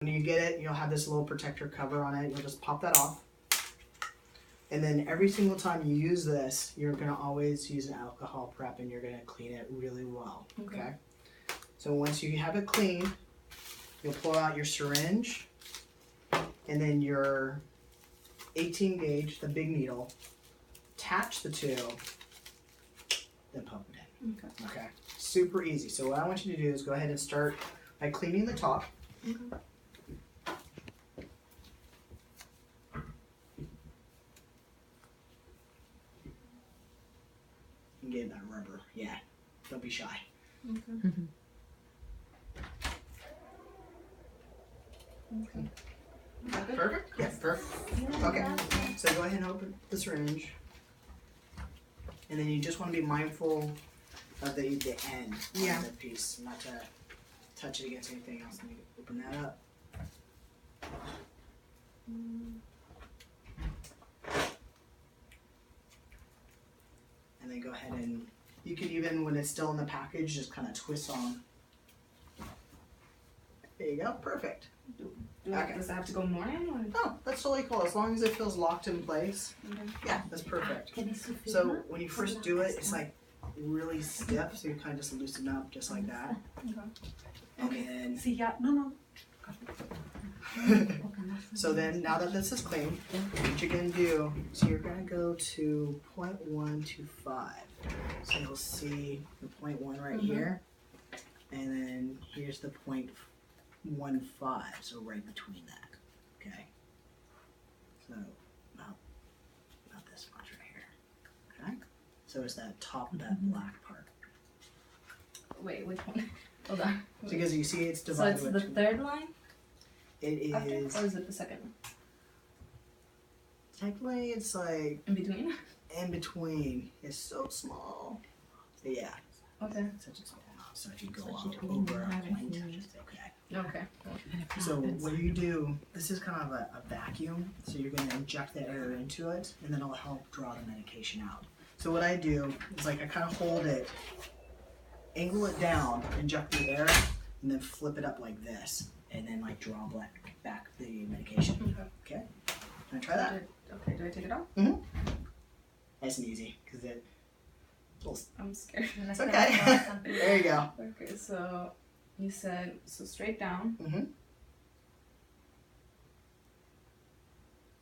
When you get it, you'll have this little protector cover on it. You'll just pop that off. And then every single time you use this, you're going to always use an alcohol prep and you're going to clean it really well. Okay? So once you have it clean, you'll pull out your syringe and then your 18 gauge, the big needle, attach the two, then pump it in. Okay? Super easy. So what I want you to do is go ahead and start by cleaning the top. And get that rubber. Yeah. Don't be shy. Perfect? Yes, perfect. Okay. So go ahead and open the syringe. And then you just want to be mindful of the end of the piece, not to touch it against anything else. Let me open that up. And then go ahead and, you could even, when it's still in the package, just kind of twist on. There you go, perfect. Does that have to go more in? Or? Oh, that's totally cool. As long as it feels locked in place. Yeah, that's perfect. So when you first do it, it's like really stiff, so you kind of just loosen up just like that. And then, so then now that this is clean, what you're going to do, so you're going to go to 0.125. So you'll see the 0.1 right here, and then here's the 0.15, so right between that. Okay. So not this much right here. Okay. So it's that top of that black part. Wait, which one? Hold on. So because you see it's divided. So it's the third line? It is. Or is it the second one? Technically, it's like in between. In between. It's so small. So yeah. Okay. Such a small amount. So if you go over a point, okay. Okay. So what you do, this is kind of a vacuum. So you're going to inject the air into it, and then it'll help draw the medication out. So what I do is like I kind of hold it, angle it down, inject the air, and then flip it up like this, and then like draw back the medication. Okay. Can I try that? Okay. Do I take it off? Nice and easy, because it. I'm scared. It's okay. There you go. Okay, so you said so straight down.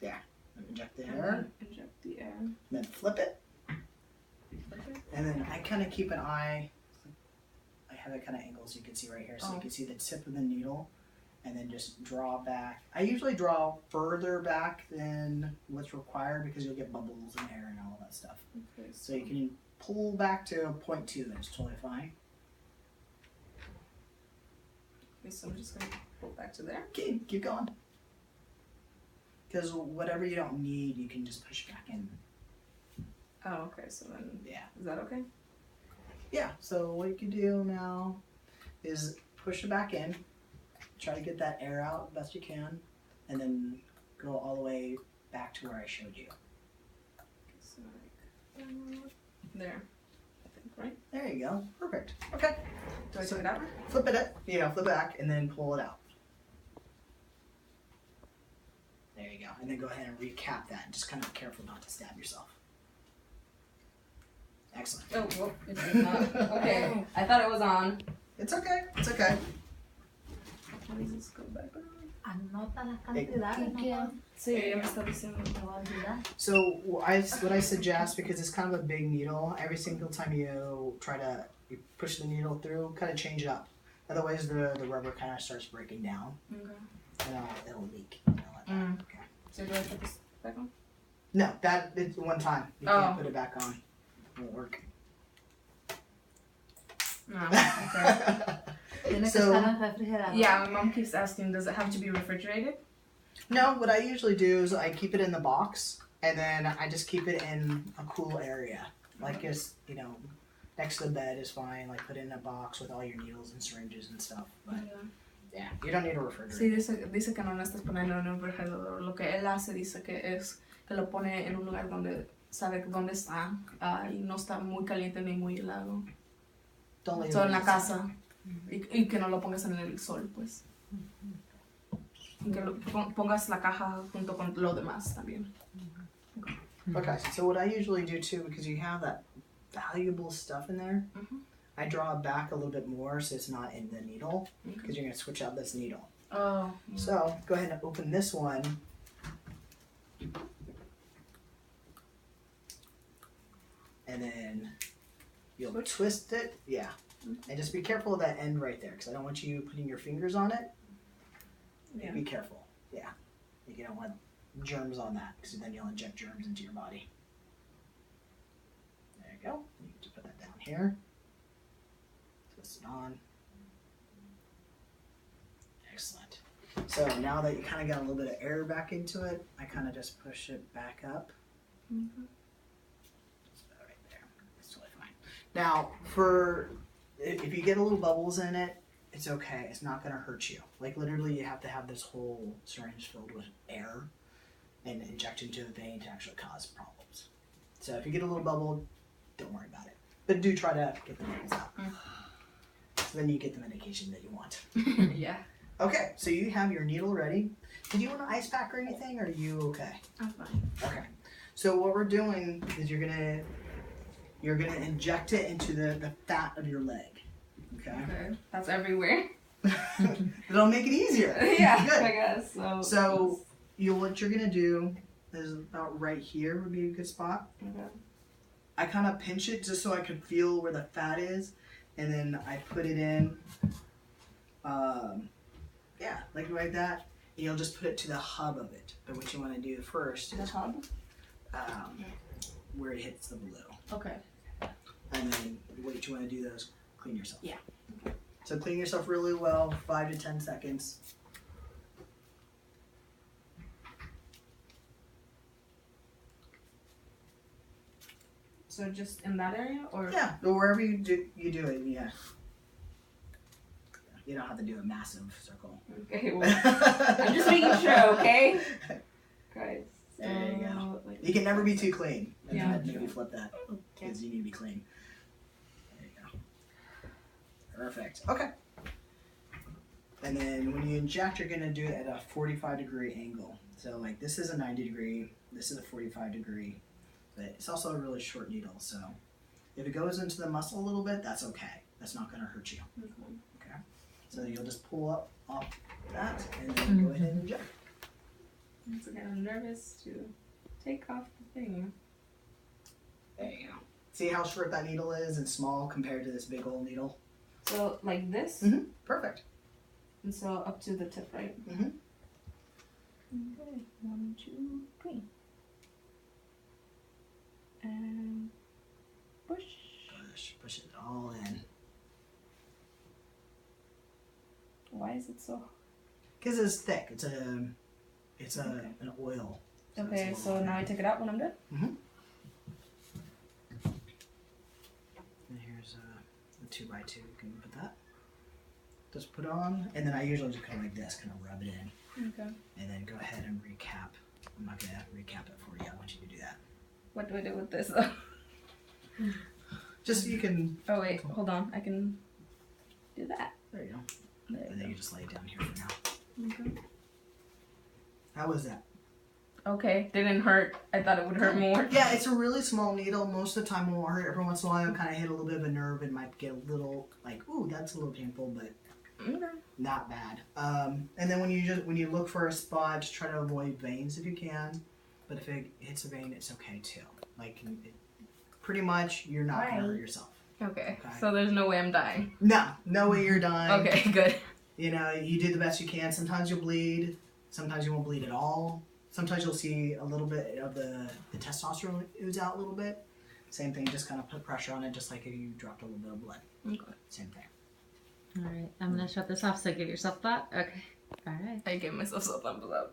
Yeah. Inject the air. Inject the air. And then flip it. And then I kind of keep an eye. I have it kind of angled so you can see right here, so you can see the tip of the needle, and then just draw back. I usually draw further back than what's required because you'll get bubbles in air and all that stuff. Okay. So you can pull back to 0.2. That's totally fine. Okay, so I'm just going to pull back to there. Keep going. Because whatever you don't need, you can just push back in. Oh, okay. So then, is that okay? Yeah. So what you can do now is push it back in. Try to get that air out best you can, and then go all the way back to where I showed you. So like there, I think, right? There you go. Perfect. Okay. Do I take it out? Flip it. Flip it back, and then pull it out. There you go. And then go ahead and recap that. Just kind of careful not to stab yourself. Excellent. Oh, well, it's not. Okay, I thought it was on. It's okay. It's okay. Let me just go back on. Anota las cantidades. Sí, ella me está diciendo. So what I suggest, because it's kind of a big needle, every single time you try to push the needle through, kind of change it up. Otherwise, the rubber kind of starts breaking down. Okay. And it'll leak. Okay. So do I put this back on? No, it's one time. You can't put it back on. It won't work. No. Okay. Yeah, my mom keeps asking, does it have to be refrigerated? No, what I usually do is I keep it in the box, and then I just keep it in a cool area. Like it's, next to the bed is fine. Like put it in a box with all your needles and syringes and stuff. But yeah, you don't need a refrigerator. Sí, dice que no lo estás poniendo en un refrigerador. Lo que él hace dice que es que lo pone en un lugar donde sabe dónde está y no está muy caliente ni muy helado. Don't leave en la casa. Y que no lo pongas en el sol, pues. Que pongas la caja junto con lo demás también. Okay, so what I usually do too, because you have that valuable stuff in there, I draw it back a little bit more so it's not in the needle, because you're going to switch out this needle. Oh. So go ahead and open this one. And then you'll twist it, and just be careful of that end right there, because I don't want you putting your fingers on it. Yeah. Be careful, you don't want germs on that, because then you'll inject germs into your body. There you go. You can just put that down here. Twist it on. Excellent. So now that you kind of got a little bit of air back into it, I kind of just push it back up. Right there. That's totally fine. Now, if you get a little bubbles in it, it's okay. It's not going to hurt you. Like literally, you have to have this whole syringe filled with air and inject into the vein to actually cause problems. So if you get a little bubble, don't worry about it. But do try to get the bubbles out. So then you get the medication that you want. Yeah. Okay, so you have your needle ready. Did you want an ice pack or anything, or are you okay? I'm fine. Okay. So what we're doing is you're gonna inject it into the fat of your leg. Okay. That's everywhere. It'll make it easier. Yeah, Good. I guess. So what you're gonna do is about right here would be a good spot. Okay. I kind of pinch it just so I can feel where the fat is, and then I put it in. Like that. And you'll just put it to the hub of it. But what you want to do first The is hub? where it hits the blue. Okay. And then what you want to do is clean yourself. Yeah. Okay. So clean yourself really well, 5 to 10 seconds. So just in that area, or? Yeah, or wherever you do it, yeah. You don't have to do a massive circle. Okay, well, I'm just making sure, okay? Guys. So, There you go. like, You can never be too clean. And Yeah. then maybe flip that, because you need to be clean. There you go. Perfect. Okay. And then when you inject, you're going to do it at a 45-degree angle. So like this is a 90-degree, this is a 45-degree. But it's also a really short needle, so if it goes into the muscle a little bit, that's okay. That's not going to hurt you. Okay. So you'll just pull up off that and then go ahead and inject. Once again, I'm nervous to take off the thing. There you go. See how short that needle is and small compared to this big old needle? So like this, Perfect. and so up to the tip, right? Mhm. Okay, 1, 2, 3. And push. Push it all in. Why is it so? Because it's thick. It's an oil. So Okay, it's a so little now I take it out when I'm done? And here's a 2x2. You can put that. Just put on, and then I usually just kind of like this, kind of rub it in, Okay. and then go ahead and recap. I'm not gonna recap it for you. I want you to do that. What do I do with this though? Just you can. Oh wait, hold on. I can do that. There you go. There And then you you just lay it down here for now. go. Okay. How was that? Okay, didn't hurt. I thought it would hurt more. Yeah, it's a really small needle. Most of the time it won't hurt. Every once in a while it'll kind of hit a little bit of a nerve and might get a little like, ooh, that's a little painful, but Okay. not bad. And then when you look for a spot, just try to avoid veins if you can. But if it hits a vein, it's okay too. Like pretty much, you're not gonna hurt yourself. Okay. So there's no way I'm dying. No way you're dying. Okay, good. You know, you do the best you can. Sometimes you'll bleed. Sometimes you won't bleed at all. Sometimes you'll see a little bit of the testosterone ooze out a little bit. Same thing, just kind of put pressure on it, just like if you dropped a little bit of blood. Okay. Same thing. All right, I'm gonna shut this off. So give yourself that. Okay. All right. I gave myself a thumbs up.